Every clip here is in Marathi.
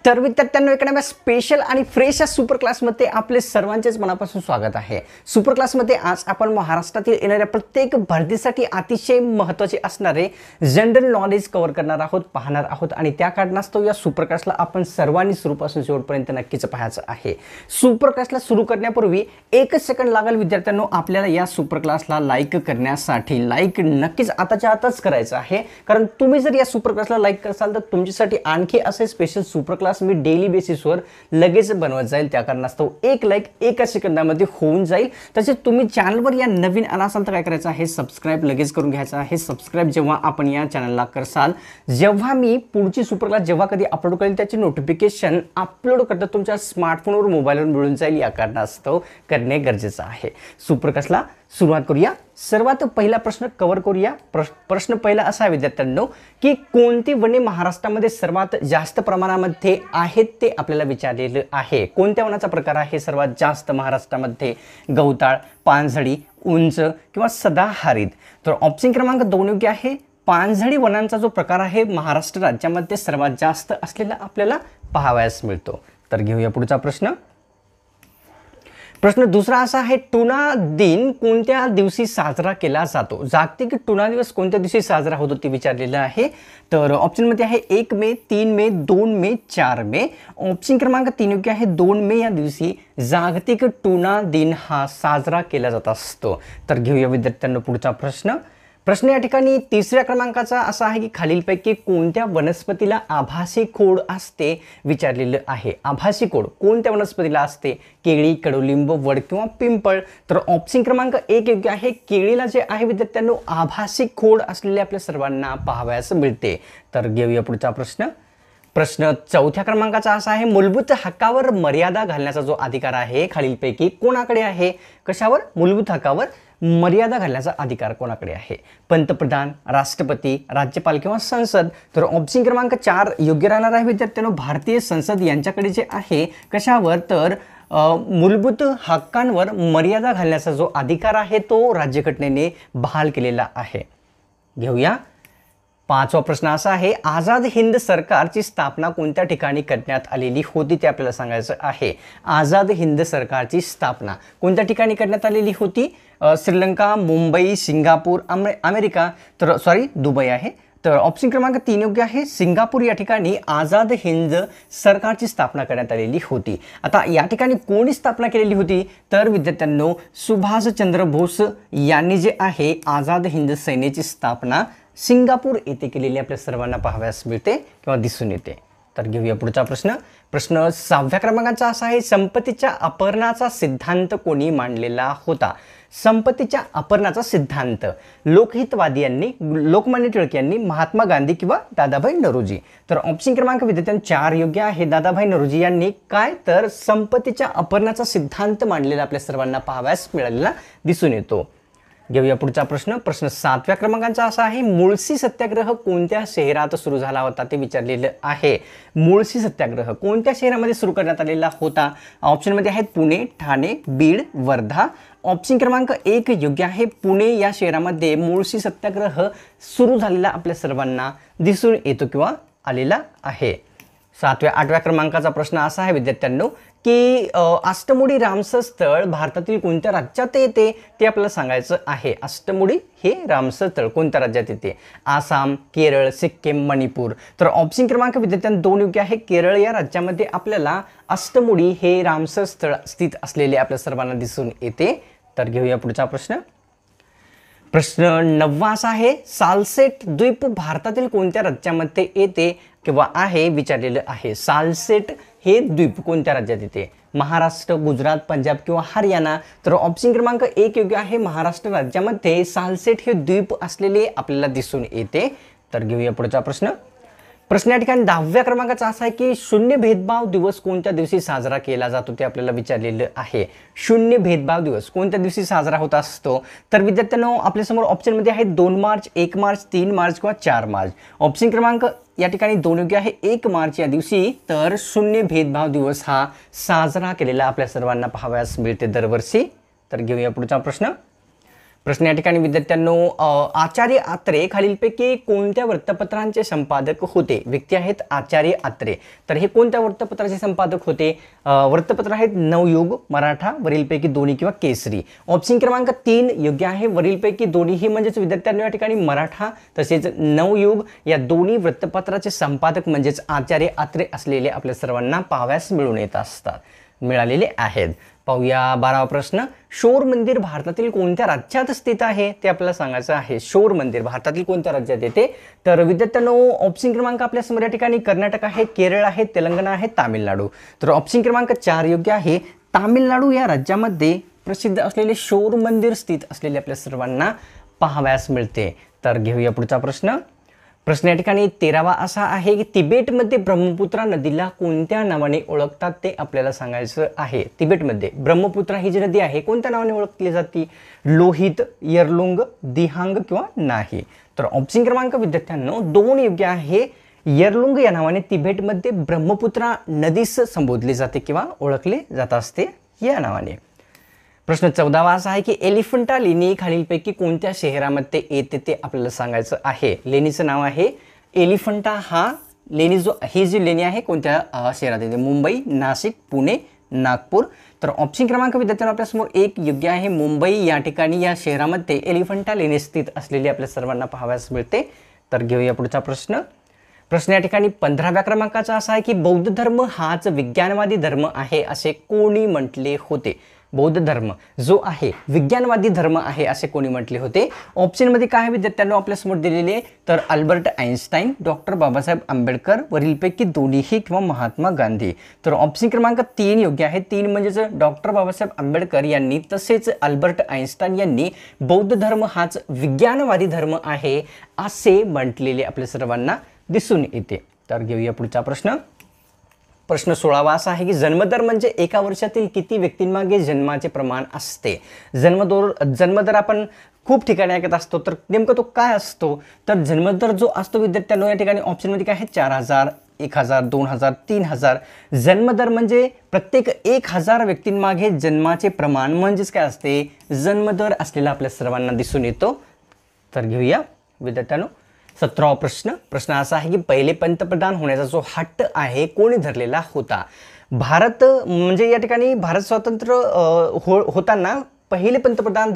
तर विद्यार्थ्यांनो एका स्पेशल आणि फ्रेश सुपर क्लासमध्ये आपले सर्वांचेच मनापासून स्वागत आहे। सुपर क्लासमध्ये आज आपण महाराष्ट्रातील येणाऱ्या प्रत्येक भरतीसाठी अतिशय महत्त्वाचे असणारे जनरल नॉलेज कव्हर करणार आहोत, पाहणार आहोत आणि त्या कारणास्तव या सुपर क्लासला आपण सर्वांनी सुरूपासून शेवटपर्यंत नक्कीच पाहायचं आहे। सुपर क्लासला सुरू करण्यापूर्वी 1 सेकंड लागेल विद्यार्थ्यांनो आपल्याला या सुपर क्लासला लाईक करण्यासाठी। लाईक नक्कीच आताच्या आताच करायचं आहे, कारण तुम्ही जर या सुपर क्लासला लाईक करसाल तर तुमच्यासाठी आणखी असे स्पेशल सुपर क्लास मी डेली बेसिसवर लगेच बनवत जाईल। त्या कारणास्तव 1 लाईक 1 सेकंदामध्ये होऊन जाईल। तसेच तुम्ही चॅनलवर या नवीन आला असाल तर काय करायचं आहे, सबस्क्राइब लगेच करून घ्यायचं आहे। सबस्क्राइब जेव्हा आपण या चॅनलला करसाल, जेव्हा मी पुढची सुपर क्लास जेव्हा कधी अपलोड करेल त्याची नोटिफिकेशन अपलोड करता तुमच्या स्मार्टफोनवर मोबाईलवर मिळून जाईल। या कारणास्तव करणे गरजेचं आहे। सुपर क्लासला सुरुवात करूया। सर्वात पहिला प्रश्न कव्हर करूया। प्रश्न पहिला असा आहे विद्यार्थ्यांनो की कोणती वने महाराष्ट्रामध्ये सर्वात जास्त प्रमाणामध्ये आहेत ते आपल्याला विचारलेलं आहे। कोणत्या वनाचा प्रकार आहे सर्वात जास्त महाराष्ट्रामध्ये? गवताळ, पानझडी, उंच किंवा सदाहरित? तर ऑप्शन क्रमांक 2 योग्य आहे। पानझडी वनांचा जो प्रकार आहे महाराष्ट्र राज्यामध्ये सर्वात जास्त असलेला आपल्याला पाहावयास मिळतो। तर घेऊया पुढचा प्रश्न। प्रश्न दुसरा असा आहे, टुना दिन कोणत्या दिवशी साजरा केला जातो? जागतिक टुना दिवस कोणत्या दिवशी साजरा होतो ते विचारलेलं आहे। तर ऑप्शनमध्ये आहे 1 मे, 3 मे, 2 मे, 4 मे। ऑप्शन क्रमांक 3 योग्य आहे। 2 मे या दिवशी जागतिक टुना दिन हा साजरा केला जात असतो। तर घेऊया विद्यार्थ्यांनो पुढचा प्रश्न। प्रश्न या ठिकाणी तिसऱ्या क्रमांकाचा असा आहे की खालीलपैकी कोणत्या वनस्पतीला आभासी खोड असते विचारलेलं आहे। आभासी खोड कोणत्या वनस्पतीला असते? केळी, कडुलिंब, वड किंवा पिंपळ? तर ऑप्शन क्रमांक 1 योग्य आहे। केळीला जे आहे विद्यार्थ्यांनो आभासी खोड असलेले आपल्या सर्वांना पाहावयास मिळते। तर घेऊया पुढचा प्रश्न। प्रश्न चौथ्या क्रमांकाचा असा आहे, मूलभूत हक्कावर मर्यादा घालण्याचा जो अधिकार आहे खालीलपैकी कोणाकडे आहे? कशावर? मूलभूत हक्कावर मर्यादा घालण्याचा अधिकार कोणाकडे आहे? पंतप्रधान, राष्ट्रपती, राज्यपाल किंवा संसद? तर ऑप्शन क्रमांक 4 योग्य राहणार आहे विद्यार्थ्यांनो। भारतीय संसद यांच्याकडे जे आहे कशावर? तर मूलभूत हक्कांवर मर्यादा घालण्याचा जो अधिकार आहे तो राज्यघटनेने बहाल केलेला आहे। घेऊया 5वा प्रश्न असा आहे, आझाद हिंद सरकारची स्थापना कोणत्या ठिकाणी करण्यात आलेली होती ते आपल्याला सांगायचं आहे। आझाद हिंद सरकारची स्थापना कोणत्या ठिकाणी करण्यात आलेली होती? Sri Lanka, Mumbai, Singapore, America? तर दुबई आहे। तर ऑप्शन क्रमांक 3 योग्य आहे। सिंगापूर या ठिकाणी आझाद हिंद सरकारची स्थापना करण्यात आलेली होती। आता या ठिकाणी कोणी स्थापना केलेली होती? तर विद्यार्थ्यांनो सुभाषचंद्र बोस यांनी जे आहे आझाद हिंद सेनेची स्थापना सिंगापूर येथे केलेली आपल्या सर्वांना पाहावयास मिळते किंवा दिसून येते। तर घेऊया पुढचा प्रश्न। प्रश्न 6व्या क्रमांकाचा असा आहे, संपत्तीच्या अपहरणाचा सिद्धांत कोणी मांडलेला होता? संपत्तीच्या अपहरणाचा सिद्धांत लोकहितवादी यांनी, लोकमान्य टिळक यांनी, महात्मा गांधी किंवा दादाभाई नौरोजी? तर ऑप्शन क्रमांक विद्यार्थ्यांनो 4 योग्य आहे। दादाभाई नौरोजी यांनी काय? तर संपत्तीच्या अपहरणाचा सिद्धांत मांडलेला आपल्या सर्वांना पाहावयास मिळालेला दिसून येतो। घेऊया पुढचा प्रश्न। प्रश्न 7व्या क्रमांकाचा असा आहे, मुळशी सत्याग्रह कोणत्या शहरात सुरू झाला होता ते विचारलेलं आहे। मुळशी सत्याग्रह कोणत्या शहरामध्ये सुरू करण्यात आलेला होता? ऑप्शनमध्ये आहेत पुणे, ठाणे, बीड, वर्धा? ऑप्शन क्रमांक 1 योग्य आहे। पुणे या शहरामध्ये मुळशी सत्याग्रह सुरू झालेला आपल्या सर्वांना दिसून येतो किंवा आलेला आहे। 7व्या 8व्या क्रमांकाचा प्रश्न असा आहे विद्यार्थ्यांनो की अष्टमुडी रामसर स्थळ भारतातील कोणत्या राज्यात येते ते आपल्याला सांगायचं आहे। अष्टमुडी हे रामसर स्थळ कोणत्या राज्यात येते? आसाम, केरळ, सिक्कीम, मणिपूर? तर ऑप्शन क्रमांक विद्यार्थ्यांनो 2 योग्य आहे। केरळ या राज्यामध्ये आपल्याला अष्टमुडी हे रामसर स्थळ स्थित असलेले आपल्या सर्वांना दिसून येते। तर घेऊया पुढचा प्रश्न। प्रश्न 9वा असा आहे, सालसेट द्वीप भारतातील कोणत्या राज्यामध्ये येते किंवा आहे विचारलेलं आहे। सालसेट हे द्वीप कोणत्या राज्यात येते? महाराष्ट्र, गुजरात, पंजाब किंवा हरियाणा? तर ऑप्शन क्रमांक 1 योग्य आहे। महाराष्ट्र राज्यामध्ये सालसेट हे द्वीप असलेले आपल्याला दिसून येते। तर घेऊया पुढचा प्रश्न। प्रश्न या ठिकाणी 10व्या क्रमांकाचा असा आहे की शून्य भेदभाव दिवस कोणत्या दिवशी साजरा केला जातो ते आपल्याला विचारलेलं आहे। शून्य भेदभाव दिवस कोणत्या दिवशी साजरा होत असतो? तर विद्यार्थ्यांनो आपल्यासमोर ऑप्शनमध्ये आहे 2 मार्च, 1 मार्च, 3 मार्च किंवा 4 मार्च? ऑप्शन क्रमांक या ठिकाणी 2 योग्य आहे। 1 मार्च या दिवशी तर शून्य भेदभाव दिवस हा साजरा केलेला आपल्या सर्वांना पाहावयास मिळते दरवर्षी। तर घेऊया पुढचा प्रश्न। प्रश्न या ठिकाणी विद्यार्थ्यांनो, आचार्य आत्रे खालीलपैकी कोणत्या वृत्तपत्रांचे संपादक होते? व्यक्ती आहेत आचार्य आत्रे. तर हे कोणत्या वृत्तपत्राचे संपादक होते? वृत्तपत्र आहेत नवयुग, मराठा, वरीलपैकी दोन्ही किंवा केसरी. ऑप्शन क्रमांक 3 योग्य आहे. वरीलपैकी दोन्ही म्हणजेच विद्यार्थ्यांनो या ठिकाणी मराठा तसेच नवयुग या दोन्ही वृत्तपत्राचे संपादक म्हणजेच आचार्य आत्रे असलेले आपल्या सर्वांना पाहाव्यास मिळून येत असतात, मिळालेले आहेत. पाहूया 12वा प्रश्न. शोर मंदिर भारतातील कोणत्या राज्यात स्थित आहे ते आपल्याला सांगायचं आहे. शोर मंदिर भारतातील कोणत्या राज्यात येते? तर विद्यार्थ्यांनो ऑप्शन क्रमांक आपल्या समोर या ठिकाणी कर्नाटक आहे, केरळ आहे, तेलंगणा आहे, तामिळनाडू. तर ऑप्शन क्रमांक 4 योग्य आहे. तामिळनाडू या राज्यामध्ये प्रसिद्ध असलेले शोर मंदिर स्थित असलेले आपल्या सर्वांना पाहाव्यास मिळते. तर घेऊया पुढचा प्रश्न. प्रश्न या ठिकाणी 13वा असा आहे की तिबेटमध्ये ब्रह्मपुत्रा नदीला कोणत्या नावाने ओळखतात ते आपल्याला सांगायचं आहे. तिबेटमध्ये ब्रह्मपुत्रा ही जी नदी आहे कोणत्या नावाने ओळखली जाते? लोहित, यरलुंग, दिहांग किंवा नाही. तर ऑप्शन क्रमांक विद्यार्थ्यांनो 2 योग्य आहे. यरलुंग या नावाने तिबेटमध्ये ब्रह्मपुत्रा नदीस संबोधले जाते किंवा ओळखले जात असते या नावाने. प्रश्न 14वा असा आहे की एलिफंटा लेणी खालीलपैकी कोणत्या शहरामध्ये येते ते आपल्याला सांगायचं आहे. लेणीचं नाव आहे एलिफंटा. हा लेणी ही जी लेणी आहे कोणत्या शहरात येते? मुंबई, नाशिक, पुणे, नागपूर. तर ऑप्शन क्रमांक विद्यार्थ्यांना आपल्यासमोर 1 योग्य आहे. मुंबई या ठिकाणी या शहरामध्ये एलिफंटा लेणी स्थित असलेली आपल्या सर्वांना पाहाव्यास मिळते. तर घेऊया पुढचा प्रश्न. प्रश्न या ठिकाणी 15व्या क्रमांकाचा असा आहे की बौद्ध धर्म हाच विज्ञानवादी धर्म आहे असे कोणी म्हटले होते? बौद्ध धर्म जो आहे विज्ञानवादी धर्म आहे असे कोणी म्हटले होते? ऑप्शनमध्ये काय विद्यार्थ्यांना आपल्यासमोर दिलेले? तर Albert Einstein, doctor Babasaheb Ambedkar, वरीलपैकी दोन्हीही किंवा महात्मा गांधी. तर ऑप्शन क्रमांक 3 योग्य आहे. 3 म्हणजेच डॉक्टर बाबासाहेब आंबेडकर यांनी तसेच अल्बर्ट आइन्स्टाईन यांनी बौद्ध धर्म हाच विज्ञानवादी धर्म आहे असे म्हटलेले आपल्या सर्वांना दिसून येते. तर घेऊया पुढचा प्रश्न. प्रश्न 16वा असा आहे की जन्मदर म्हणजे एका वर्षातील किती व्यक्तींमागे जन्माचे प्रमाण असते? जन्मदर आपण खूप ठिकाणी ऐकत असतो, तर नेमकं तो काय असतो? तर जन्मदर जो असतो विद्यार्थ्यांनो या ठिकाणी ऑप्शनमध्ये काय आहे? 4000, 1000, 2000, 3000. जन्मदर म्हणजे प्रत्येक 1000 व्यक्तींमागे जन्माचे प्रमाण म्हणजेच काय असते? जन्मदर असलेला आपल्या सर्वांना दिसून येतो. तर घेऊया विद्यार्थ्यांनो 17वा प्रश्न. प्रश्न असा आहे की पहिले पंतप्रधान होण्याचा जो हट्ट आहे कोणी धरलेला होता? भारत म्हणजे या ठिकाणी भारत स्वतंत्र होताना पहिले पंतप्रधान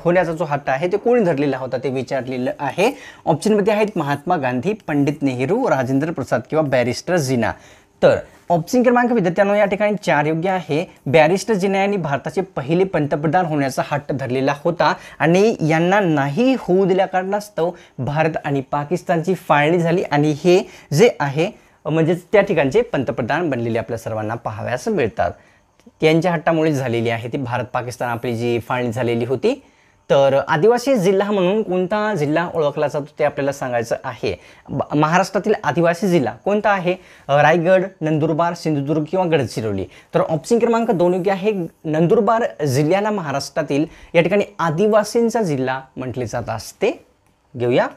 होण्याचा जो हट्ट आहे ते कोणी धरलेला होता ते विचारलेलं आहे. ऑप्शनमध्ये आहेत महात्मा गांधी, पंडित नेहरू, राजेंद्र प्रसाद किंवा बॅरिस्टर जिना. तर ऑप्शन क्रमांक विद्यार्थ्यांनो या ठिकाणी 4 योग्य आहे. बॅरिस्टर जिना यांनी भारताचे पहिले पंतप्रधान होण्याचा हट्ट धरलेला होता आणि यांना नाही होऊ दिल्या कारणास्तव भारत आणि पाकिस्तानची फाळणी झाली आणि हे जे आहे म्हणजे त्या ठिकाणचे पंतप्रधान बनलेले आपल्या सर्वांना पाहाव्यास मिळतात. त्यांच्या हट्टामुळे झालेली आहे ती भारत पाकिस्तान आपली जी फाळणी झालेली होती. तर आदिवासी जिल्हा म्हणून कोणता जिल्हा ओळखला जातो ते आपल्याला सांगायचं आहे. महाराष्ट्रातील आदिवासी जिल्हा कोणता आहे? रायगड, नंदुरबार, सिंधुदुर्ग किंवा गडचिरोली. तर ऑप्शन क्रमांक 2 योग्य आहे. नंदुरबार जिल्ह्याला महाराष्ट्रातील या ठिकाणी आदिवासींचा जिल्हा म्हटले जात असते. घेऊया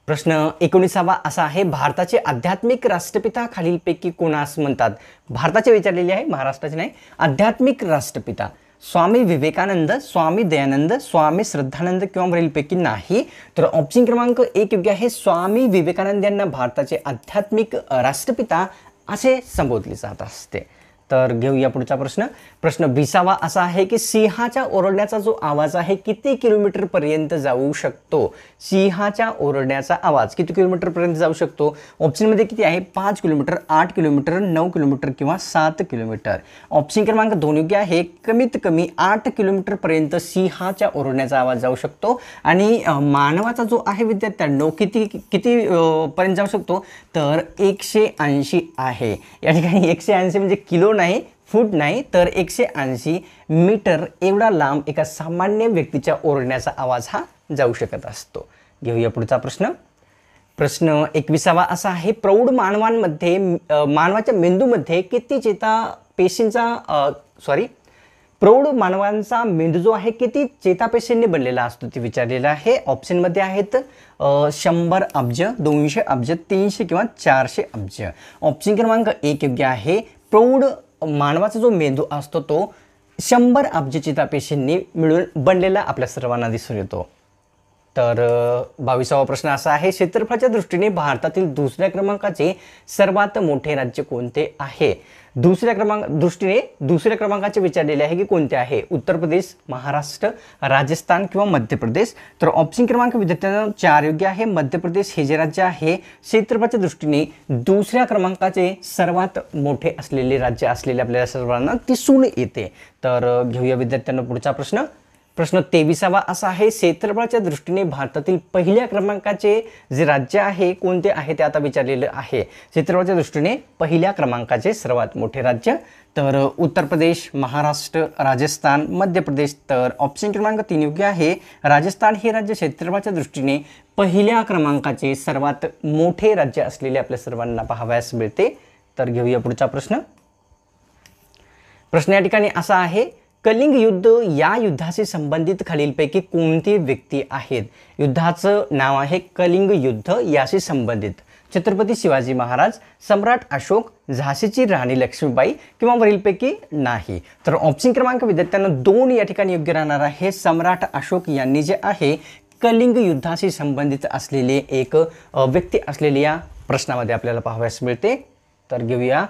प्रश्न 19वा असा आहे. भारताचे आध्यात्मिक राष्ट्रपिता खालीलपैकी कोणास म्हणतात? भारताचे विचारलेले आहे, महाराष्ट्राचे नाही. आध्यात्मिक राष्ट्रपिता स्वामी विवेकानंद, स्वामी दयानंद, स्वामी श्रद्धानंद किंवा वरीलपैकी नाही. तर ऑप्शन क्रमांक 1 योग्य आहे. स्वामी विवेकानंद यांना भारताचे आध्यात्मिक राष्ट्रपिता असे संबोधले जात असते. तर घेऊया पुढचा प्रश्न. प्रश्न 20वा असा आहे की सिंहाच्या ओरडण्याचा जो आवाज आहे किती किलोमीटर पर्यंत जाऊ शकतो? सिंहाच्या ओरडण्याचा आवाज किती किलोमीटर पर्यंत जाऊ शकतो? ऑप्शनमध्ये किती आहे? 5 किलोमीटर, 8 किलोमीटर, 9 किलोमीटर किंवा 7 किलोमीटर. ऑप्शन क्रमांक 2 योग्य आहे. कमीत कमी 8 किलोमीटर पर्यंत सिंहाच्या ओरडण्याचा आवाज जाऊ शकतो आणि मानवाचा जो आहे विद्यार्थ्यांनो किती पर्यंत जाऊ शकतो? तर 180 आहे. या ठिकाणी 180 म्हणजे किलो नाही, फूट नाही, तर 180 मीटर एवढा लांब एका सामान्य व्यक्तीच्या ओरडण्याचा आवाज हा जाऊ शकत असतो. घेऊया पुढचा प्रश्न. प्रश्न 21वा असा आहे. प्रौढ मानवांमध्ये मानवाच्या मेंदूमध्ये किती प्रौढ मानवांचा मेंदू जो आहे किती चेतापेशींनी बनलेला असतो ते विचारलेला आहे. ऑप्शनमध्ये आहेत 100 अब्ज, 200 अब्ज, 300 किंवा 400 अब्ज. ऑप्शन क्रमांक 1 योग्य आहे. प्रौढ मानवाचा जो मेंदू असतो तो 100 अब्ज चेतापेशींनी मिळून बनलेला आपल्या सर्वांना दिसून येतो? तर 22वा प्रश्न असा आहे, क्षेत्रफळाच्या दृष्टीने भारतातील दुसऱ्या क्रमांकाचे सर्वात मोठे राज्य कोणते आहे? दुसऱ्या क्रमांकाचे विचारलेले आहे की कोणते आहे? उत्तर प्रदेश, महाराष्ट्र, राजस्थान किंवा मध्य प्रदेश. तर ऑप्शन क्रमांक विद्यार्थ्यांना 4 योग्य आहे. मध्य प्रदेश हे जे राज्य आहे क्षेत्रफळाच्या दृष्टीने दुसऱ्या क्रमांकाचे सर्वात मोठे असलेले राज्य असलेले आपल्याला सर्वांना दिसून येते. तर घेऊया विद्यार्थ्यांना पुढचा प्रश्न. प्रश्न 23वा असा आहे, क्षेत्रफळाच्या दृष्टीने भारतातील पहिल्या क्रमांकाचे जे राज्य आहे कोणते आहे ते आता विचारलेलं आहे. क्षेत्रफळाच्या दृष्टीने पहिल्या क्रमांकाचे सर्वात मोठे राज्य. तर उत्तर प्रदेश, महाराष्ट्र, राजस्थान, मध्य प्रदेश. तर ऑप्शन क्रमांक 3 योग्य आहे. राजस्थान हे राज्य क्षेत्रफळाच्या दृष्टीने पहिल्या क्रमांकाचे सर्वात मोठे राज्य असलेले आपल्या सर्वांना पाहावयास मिळते. तर घेऊया पुढचा प्रश्न. प्रश्न या ठिकाणी असा आहे, कलिंग युद्ध या युद्धाशी संबंधित खालीलपैकी कोणती व्यक्ती आहेत? युद्धाचं नाव आहे कलिंग युद्ध, याशी संबंधित छत्रपती शिवाजी महाराज, सम्राट अशोक, झाशीची राणी लक्ष्मीबाई किंवा वरीलपैकी नाही. तर ऑप्शन क्रमांक विद्यार्थ्यांना 2 या ठिकाणी योग्य राहणार आहे. सम्राट अशोक यांनी जे आहे कलिंग युद्धाशी संबंधित असलेले एक व्यक्ती असलेली या प्रश्नामध्ये आपल्याला पाहावयास मिळते. तर घेऊया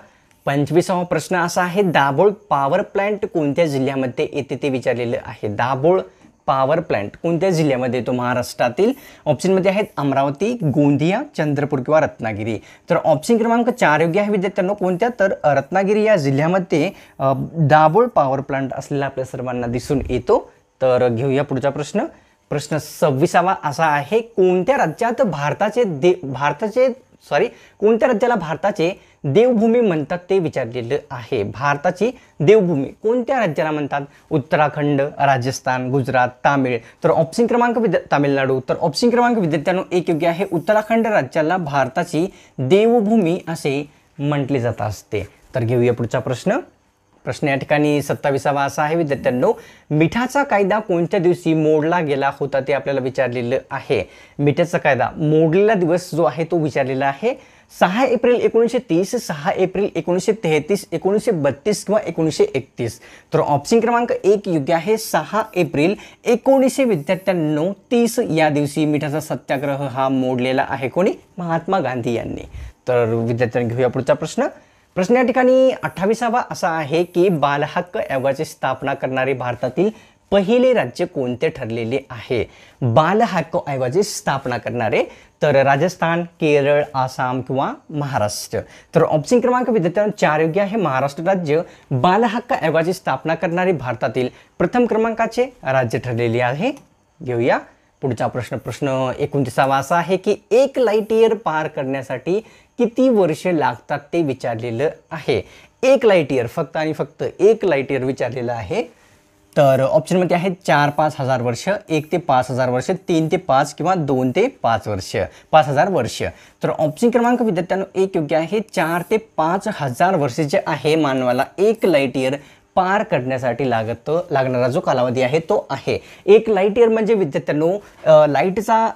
25वा प्रश्न असा आहे, दाभोळ पॉवर प्लांट कोणत्या जिल्ह्यामध्ये येते ते विचारलेलं आहे. दाभोळ पॉवर प्लांट कोणत्या जिल्ह्यामध्ये येतो? महाराष्ट्रातील. ऑप्शनमध्ये आहेत अमरावती, गोंदिया, चंद्रपूर किंवा रत्नागिरी. तर ऑप्शन क्रमांक 4 योग्य आहे विद्यार्थ्यांनो. कोणत्या? तर रत्नागिरी या जिल्ह्यामध्ये दाभोळ पॉवर प्लांट असलेला आपल्या सर्वांना दिसून येतो. तर घेऊया पुढचा प्रश्न. प्रश्न 26वा असा आहे, कोणत्या राज्यात कोणत्या राज्याला भारताचे देवभूमी म्हणतात ते विचारलेलं आहे. भारताची देवभूमी कोणत्या राज्याला म्हणतात? उत्तराखंड, राजस्थान, गुजरात, तामिळ. तर ऑप्शन क्रमांक तामिळनाडू. तर ऑप्शन क्रमांक विद्यार्थ्यांनो 1 योग्य आहे. उत्तराखंड राज्याला भारताची देवभूमी असे म्हटले जात असते. तर घेऊया पुढचा प्रश्न. प्रश्न या ठिकाणी 27वा असा आहे विद्यार्थ्यांनो, मिठाचा कायदा कोणत्या दिवशी मोडला गेला होता ते आपल्याला विचारलेलं आहे. मिठाचा कायदा मोडलेला दिवस जो आहे तो विचारलेला आहे. 6 एप्रिल 1930, 6 एप्रिल 1933, 1932 किंवा 1931. तर ऑप्शन क्रमांक 1 योग्य आहे. 6 एप्रिल 1930 या दिवशी मिठाचा सत्याग्रह हा मोडलेला आहे. कोणी? महात्मा गांधी यांनी. तर विद्यार्थ्यांनी घेऊया पुढचा प्रश्न. प्रश्न या ठिकाणी 28वा असा आहे की बालहक्क आयोगाची स्थापना करणारे भारतातील पहिले राज्य कोणते ठरलेले आहे? बालहक्क आयोगाची स्थापना करणारे. तर राजस्थान, केरळ, आसाम किंवा महाराष्ट्र. तर ऑप्शन क्रमांक विद्यार्थ्यांना 4 योग्य आहे. महाराष्ट्र राज्य बालहक्क आयोगाची स्थापना करणारे भारतातील प्रथम क्रमांकाचे राज्य ठरलेले आहे. घेऊया पुढचा प्रश्न. प्रश्न 29वा असा आहे की 1 लाईट इयर पार करण्यासाठी किती वर्षे लागतात ते विचारलेलं आहे. 1 लाईट इयर, फक्त आणि फक्त 1 लाईट इयर विचारलेलं आहे. तर ऑप्शनमध्ये आहेत 4-5 हजार वर्ष, 1 ते 5 हजार वर्ष, 3 ते 5 किंवा 2 ते 5 वर्ष, 5000 वर्ष. तर ऑप्शन क्रमांक विद्यार्थ्यांनो 1 योग्य आहे. 4 ते 5 हजार वर्ष जे आहे मानवाला 1 लाईट इयर पार करण्यासाठी लागणारा जो कालावधी आहे तो आहे. 1 लाईट इयर म्हणजे विद्यार्थ्यांनो लाईटचा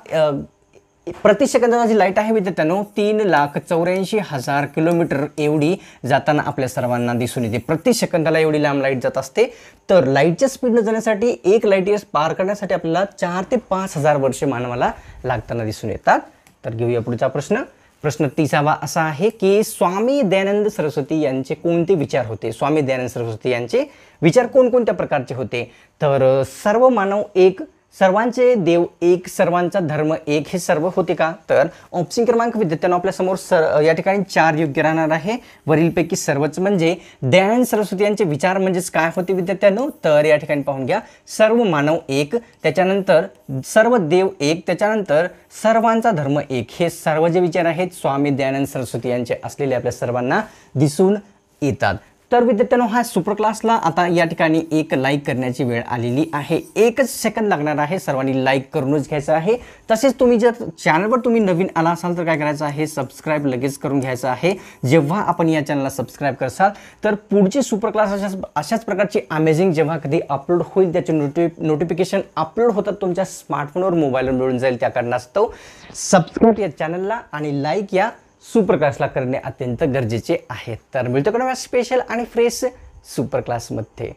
प्रति सेकंदाची जी लाईट आहे विद्यार्थ्यांनो 3,84,000 किलोमीटर एवढी जाताना आपल्या सर्वांना दिसून येते. प्रति सेकंदाला एवढी लांब लाईट जात असते. तर लाईटच्या स्पीडनं जाण्यासाठी 1 लाईट इयर्स पार करण्यासाठी आपल्याला 4 ते 5 हजार वर्षे मानवाला लागताना दिसून येतात. तर घेऊया पुढचा प्रश्न. प्रश्न 30वा असा आहे की स्वामी दयानंद सरस्वती यांचे कोणते विचार होते? स्वामी दयानंद सरस्वती यांचे विचार कोणकोणत्या प्रकारचे होते? तर सर्व मानव एक, सर्वांचे देव एक, सर्वांचा धर्म एक, हे सर्व होते का? तर ऑप्शन क्रमांक विद्यार्थ्यांनो आपल्या समोर या ठिकाणी 4 योग्य राहणार आहे. वरीलपैकी सर्वच म्हणजे दयानंद सरस्वती यांचे विचार म्हणजेच काय होते विद्यार्थ्यांनो? तर या ठिकाणी पाहून घ्या. सर्व मानव एक, त्याच्यानंतर सर्व देव एक, त्याच्यानंतर सर्वांचा धर्म एक, हे सर्व जे विचार आहेत स्वामी दयानंद सरस्वती यांचे असलेले आपल्या सर्वांना दिसून येतात. तर विद्यार्थ्यांनो हा सुपर क्लासला आता या ठिकाणी एक लाईक करण्याची वेळ आलेली आहे. 1च सेकंद लागणार आहे. सर्वांनी लाईक करूनच घ्यायचं आहे. तसेच तुम्ही जर चॅनलवर तुम्ही नवीन आला असाल तर काय करायचं आहे? सबस्क्राईब लगेच करून घ्यायचं आहे. जेव्हा आपण या चॅनलला सबस्क्राईब करसाल तर पुढचे सुपर क्लास अशाच प्रकारची अमेझिंग जेव्हा कधी अपलोड होईल त्याचे नोटिफिकेशन अपलोड होतात तुमच्या स्मार्टफोनवर, मोबाईलवर मिळून जाईल. त्या कारणास्तव सबस्क्राईब या चॅनलला आणि लाईक या सुपर क्लासला करणे अत्यंत गरजेचे आहे. तर मिळतो का स्पेशल आणि फ्रेश सुपर क्लासमध्ये.